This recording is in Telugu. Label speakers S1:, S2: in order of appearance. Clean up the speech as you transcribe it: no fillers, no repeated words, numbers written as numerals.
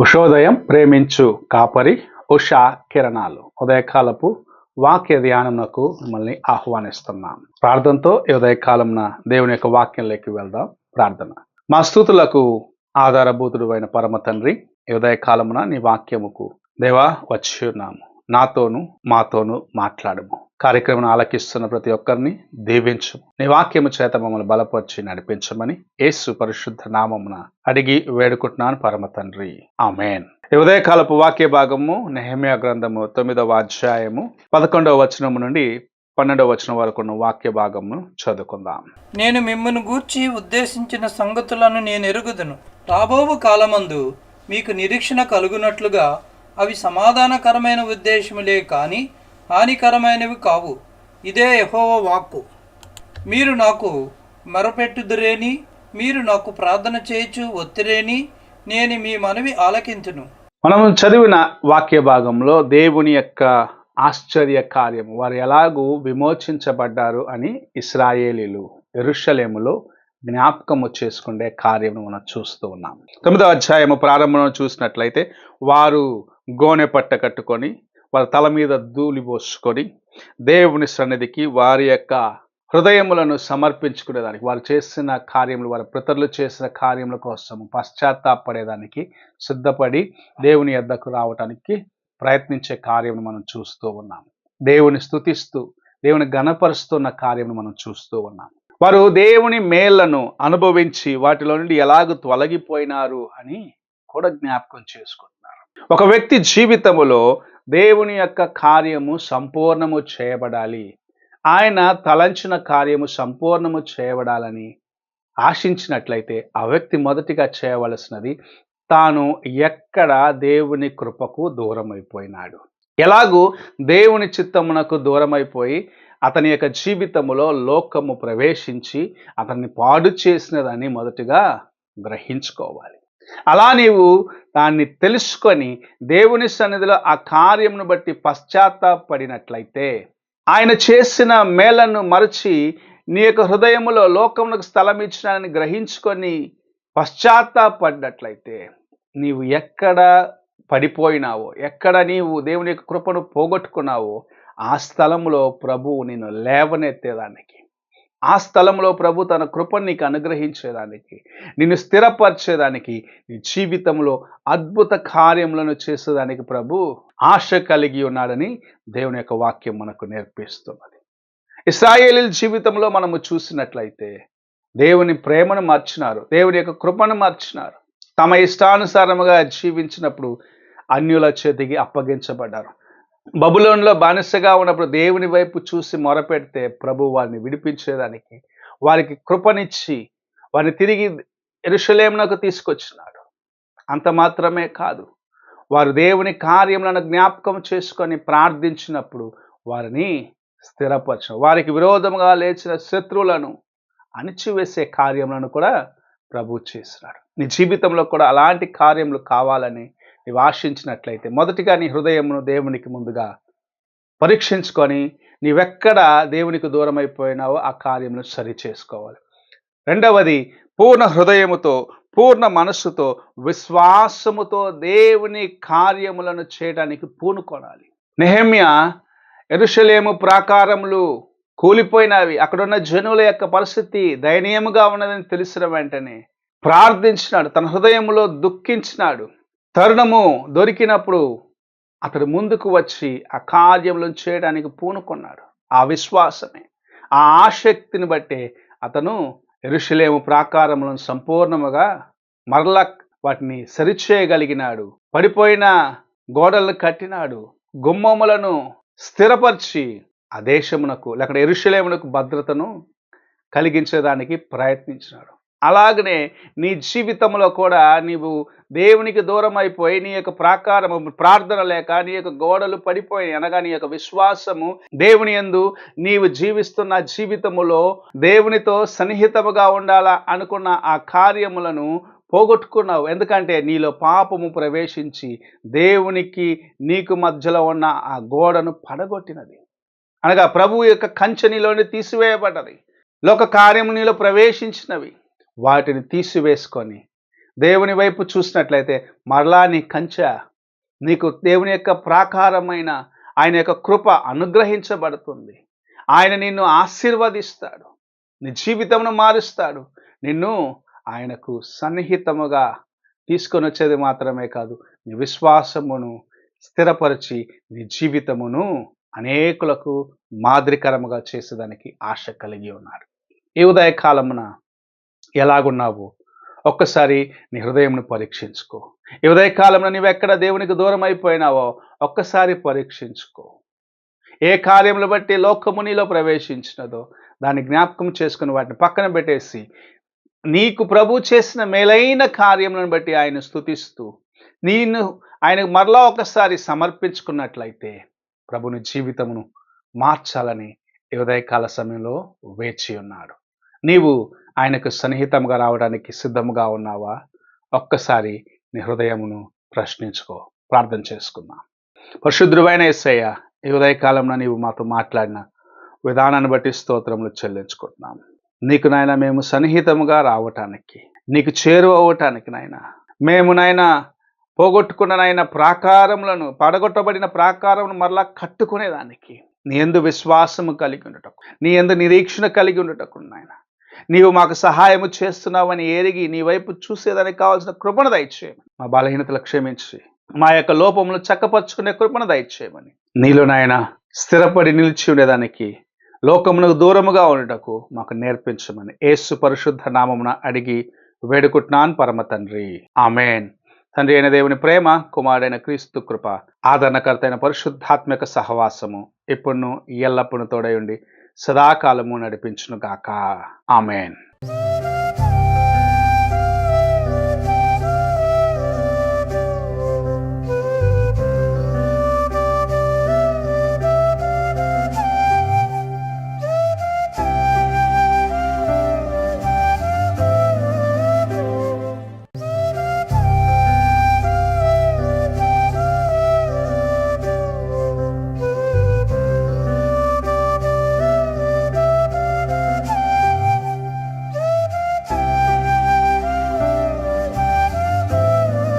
S1: ఉషోదయం ప్రేమించు కాపరి ఉషా కిరణాలు ఉదయకాలపు వాక్య ధ్యానమునకు మిమ్మల్ని ఆహ్వానిస్తున్నాం. ప్రార్థనతో ఈ ఉదయకాలమున దేవుని యొక్క వాక్యంలోకి వెళ్దాం. ప్రార్థన. మా స్తుతులకు ఆధారభూతుడు అయిన పరమ తండ్రి, ఈ ఉదయకాలమున నీ వాక్యముకు దేవా వచ్చి ఉన్నాము. నాతోను మాతోను మాట్లాడము. కార్యక్రమం ఆలకిస్తున్న ప్రతి ఒక్కరిని దీవించు. నీ వాక్యము చేత మమ్మల్ని బలపరిచి నడిపించమని యేసు పరిశుద్ధ నామమున అడిగి వేడుకుంటున్నాను పరమ తండ్రి, ఆమేన్. ఈ ఉదయకాలపు వాక్య భాగము నెహెమ్యా గ్రంథము 9వ అధ్యాయము 11వ వచనము నుండి 12వ వచనం వరకు ఉన్న వాక్య భాగమును చదువుకుందాం.
S2: నేను మిమ్మల్ని గూర్చి ఉద్దేశించిన సంగతులను నేను ఎరుగుదును. రాబోవు కాలమందు మీకు నిరీక్షణ కలుగునట్లుగా అవి సమాధానకరమైన ఉద్దేశములే కాని హానికరమైనవి కావు. ఇదే యెహోవా వాక్కు. మీరు నాకు మొరపెట్టుదురేని, మీరు నాకు ప్రార్థన చేయుచు ఒత్తిరేని, నేను మీ మనవి ఆలకింతును.
S1: మనం చదివిన వాక్య భాగంలో దేవుని యొక్క ఆశ్చర్య కార్యము, వారు ఎలాగూ విమోచించబడ్డారు అని ఇశ్రాయేలీలు యెరూషలేములో జ్ఞాపకము చేసుకునే కార్యము మనం చూస్తూ ఉన్నాం. 9వ అధ్యాయము ప్రారంభంలో చూసినట్లయితే వారు గోనె పట్ట కట్టుకొని వాళ్ళ తల మీద ధూళి పోసుకొని దేవుని సన్నిధికి వారి యొక్క హృదయములను సమర్పించుకునేదానికి, వారు చేసిన కార్యములు, వారి పితరులు చేసిన కార్యముల కోసం పశ్చాత్తాపడేదానికి సిద్ధపడి దేవుని యొద్దకు రావటానికి ప్రయత్నించే కార్యమును మనం చూస్తూ ఉన్నాం. దేవుని స్తుతిస్తూ దేవుని ఘనపరుస్తున్న కార్యమును మనం చూస్తూ ఉన్నాం. వారు దేవుని మేళ్లను అనుభవించి వాటిలో నుండి ఎలాగూ తొలగిపోయినారు అని కూడా జ్ఞాపకం చేసుకుంటున్నారు. ఒక వ్యక్తి జీవితములో దేవుని యొక్క కార్యము సంపూర్ణము చేయబడాలి, ఆయన తలంచిన కార్యము సంపూర్ణము చేయబడాలని ఆశించినట్లయితే ఆ వ్యక్తి మొదటిగా చేయవలసినది తాను ఎక్కడ దేవుని కృపకు దూరం అయిపోయినాడు, ఎలాగూ దేవుని చిత్తమునకు దూరమైపోయి అతని యొక్క జీవితములో లోకము ప్రవేశించి అతన్ని పాడు చేసినదని మొదటిగా గ్రహించుకోవాలి. అలా నీవు దాన్ని తెలుసుకొని దేవుని సన్నిధిలో ఆ కార్యమును బట్టి పశ్చాత్తాపడినట్లయితే, ఆయన చేసిన మేలను మరచి నీ యొక్క హృదయములో లోకమునకు స్థలం ఇచ్చినానని గ్రహించుకొని పశ్చాత్తాపడినట్లయితే, నీవు ఎక్కడ పడిపోయినావో, ఎక్కడ నీవు దేవుని యొక్క కృపను పోగొట్టుకున్నావో ఆ స్థలంలో ప్రభువు నిన్ను లేవనెత్తేదానికి, ఆ స్థలంలో ప్రభు తన కృపను నీకు అనుగ్రహించేదానికి, నిన్ను స్థిరపరిచేదానికి, నీ జీవితంలో అద్భుత కార్యములను చేసేదానికి ప్రభు ఆశ కలిగి ఉన్నాడని దేవుని యొక్క వాక్యం మనకు నేర్పిస్తున్నది. ఇశ్రాయేలీయుల జీవితంలో మనము చూసినట్లయితే దేవుని ప్రేమను మార్చినారు, దేవుని యొక్క కృపను మార్చినారు. తమ ఇష్టానుసారముగా జీవించినప్పుడు అన్యుల చేతికి అప్పగించబడ్డారు. బబులోనులో బానిసగా ఉన్నప్పుడు దేవుని వైపు చూసి మొరపెడితే ప్రభు వారిని విడిపించేదానికి, వారికి కృపనిచ్చి వారిని తిరిగి యెరూషలేమునకు తీసుకొచ్చినాడు. అంత మాత్రమే కాదు, వారు దేవుని కార్యములను జ్ఞాపకం చేసుకొని ప్రార్థించినప్పుడు వారిని స్థిరపరచు, వారికి విరోధముగా లేచిన శత్రువులను అణిచివేసే కార్యములను కూడా ప్రభు చేసినాడు. నీ జీవితంలో కూడా అలాంటి కార్యములు కావాలని నీవు ఆశించినట్లయితే మొదటిగా నీ హృదయమును దేవునికి ముందుగా పరీక్షించుకొని నీవెక్కడ దేవునికి దూరం అయిపోయినావో ఆ కార్యమును సరి చేసుకోవాలి. రెండవది, పూర్ణ హృదయముతో పూర్ణ మనస్సుతో విశ్వాసముతో దేవుని కార్యములను చేయడానికి పూనుకొనాలి. నెహెమ్యా యెరూషలేము ప్రాకారములు కూలిపోయినవి, అక్కడున్న జనుల యొక్క పరిస్థితి దయనీయముగా ఉన్నదని తెలిసిన వెంటనే ప్రార్థించినాడు, తన హృదయములో దుఃఖించినాడు. తరుణము దొరికినప్పుడు అతడు ముందుకు వచ్చి ఆ కార్యములను చేయడానికి పూనుకున్నాడు. ఆ విశ్వాసమే, ఆ ఆసక్తిని బట్టే అతను యెరూషలేము ప్రాకారములను సంపూర్ణముగా మరలా వాటిని సరిచేయగలిగినాడు. పడిపోయిన గోడలను కట్టినాడు, గుమ్మములను స్థిరపరిచి ఆ దేశమునకు లేక యెరూషలేమునకు భద్రతను కలిగించేదానికి ప్రయత్నించినాడు. అలాగనే నీ జీవితంలో కూడా నీవు దేవునికి దూరం అయిపోయి నీ యొక్క ప్రాకారము ప్రార్థన లేక నీ యొక్క గోడలు పడిపోయి అనగా నీ యొక్క విశ్వాసము దేవుని యందు నీవు జీవిస్తున్న జీవితములో దేవునితో సన్నిహితముగా ఉండాలా అనుకున్న ఆ కార్యములను పోగొట్టుకున్నావు. ఎందుకంటే నీలో పాపము ప్రవేశించి దేవునికి నీకు మధ్యలో ఉన్న ఆ గోడను పడగొట్టినది. అనగా ప్రభువు యొక్క కంచె నీలోని తీసివేయబడ్డది. లోక కార్యము నీలో ప్రవేశించినవి వాటిని తీసివేసుకొని దేవుని వైపు చూసినట్లయితే మరలా నీ కంచె, నీకు దేవుని యొక్క ప్రాకారమైన ఆయన యొక్క కృప అనుగ్రహించబడుతుంది. ఆయన నిన్ను ఆశీర్వదిస్తాడు, నీ జీవితమును మారుస్తాడు. నిన్ను ఆయనకు సన్నిహితముగా తీసుకొని వచ్చేది మాత్రమే కాదు, నీ విశ్వాసమును స్థిరపరిచి నీ జీవితమును అనేకులకు మాదిరికరముగా చేసేదానికి ఆశ కలిగి ఉన్నాడు. ఈ ఉదయకాలమున ఎలాగున్నావు? ఒక్కసారి నీ హృదయంను పరీక్షించుకో. ఈ ఉదయకాలంలో నీవెక్కడ దేవునికి దూరం అయిపోయినావో ఒక్కసారి పరీక్షించుకో. ఏ కార్యములు బట్టి లోకము నీలో ప్రవేశించినదో దాన్ని జ్ఞాపకం చేసుకుని వాటిని పక్కన పెట్టేసి నీకు ప్రభు చేసిన మేలైన కార్యములను బట్టి ఆయన స్తుతిస్తూ నేను ఆయనకు మరలా ఒకసారి సమర్పించుకున్నట్లయితే ప్రభుని జీవితమును మార్చాలని ఈ ఉదయకాల సమయంలో వేచి ఉన్నాడు. నీవు ఆయనకు సన్నిహితంగా రావడానికి సిద్ధముగా ఉన్నావా? ఒక్కసారి నీ హృదయమును ప్రశ్నించుకో. ప్రార్థన చేసుకుందాం. పరిశుద్ధుడైన యేసయ్య, ఈ ఉదయకాలంలో నీవు మాతో మాట్లాడిన విధానాన్ని బట్టి స్తోత్రములు చెల్లించుకుంటున్నాం. నీకు నాయన మేము సన్నిహితముగా రావటానికి, నీకు చేరువ అవ్వటానికి నాయన మేము నాయన పోగొట్టుకున్న నాయన ప్రాకారములను, పడగొట్టబడిన ప్రాకారమును మరలా కట్టుకునేదానికి నీ యందు విశ్వాసము కలిగి ఉండటకు, నీ యందు నిరీక్షణ కలిగి ఉండటకు నాయన నీవు మాకు సహాయము చేస్తున్నావని ఎరిగి నీ వైపు చూసేదానికి కావాల్సిన కృపణ దయచేయమని, మా బలహీనతలు క్షమించి మా యొక్క లోపములు చక్కపరుచుకునే కృపణ దయచేయమని, నీలో నాయన స్థిరపడి నిలిచి ఉండేదానికి, లోకమునకు దూరముగా ఉండటకు మాకు నేర్పించమని యేసు పరిశుద్ధ నామమున అడిగి వేడుకుంటున్నాను పరమ తండ్రి, ఆమేన్. తండ్రి అయిన దేవుని ప్రేమ, కుమారుడైన క్రీస్తు కృప, ఆదరణకర్త అయిన పరిశుద్ధాత్మక సహవాసము ఇప్పుడును ఎల్లప్పుడూ తోడై ఉండి సదాకాలము నడిపించును గాక. ఆమేన్.